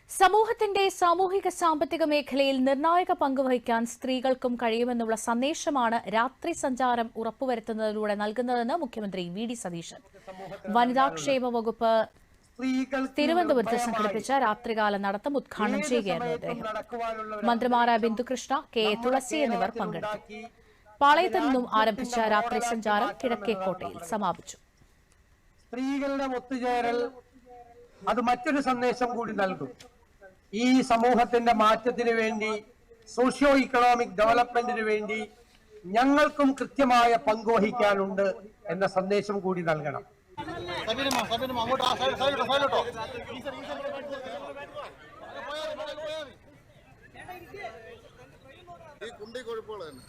സമൂഹത്തിന്റെ സാമൂഹിക സാമ്പത്തിക മേഖലയിൽ നിർണായക പങ്കുവഹിക്കാൻ സ്ത്രീകൾക്കും കഴിയുമെന്നുള്ള സന്ദേശമാണ് രാത്രി സഞ്ചാരം ഉറപ്പുവരുത്തുന്നതിലൂടെ നൽകുന്നതെന്ന് മുഖ്യമന്ത്രി വി.ഡി. സതീശൻ. വനിതാക്ഷേമ വകുപ്പ് തിരുവനന്തപുരത്ത് സംഘടിപ്പിച്ച രാത്രികാല നടത്തം ഉദ്ഘാടനം ചെയ്യുകയായിരുന്നു അദ്ദേഹം. മന്ത്രിമാരായ ബിന്ദുകൃഷ്ണ, കെ തുളസി എന്നിവർ പങ്കെടുത്തു. പാളയത്ത് നിന്നും ആരംഭിച്ച രാത്രി സഞ്ചാരം കിഴക്കേക്കോട്ടയിൽ സമാപിച്ചു. സ്ത്രീകളുടെ ഒത്തുചേരൽ അത് മറ്റൊരു സന്ദേശം കൂടി നൽകും. ഈ സമൂഹത്തിന്റെ മാറ്റത്തിന് വേണ്ടി, സോഷ്യോ ഇക്കണോമിക് ഡെവലപ്മെന്റിന് വേണ്ടി ഞങ്ങൾക്കും കൃത്യമായ പങ്കുവഹിക്കാനുണ്ട് എന്ന സന്ദേശം കൂടി നൽകണം. ഈ കുണ്ടി കൊഴുപ്പുകൾ തന്നെ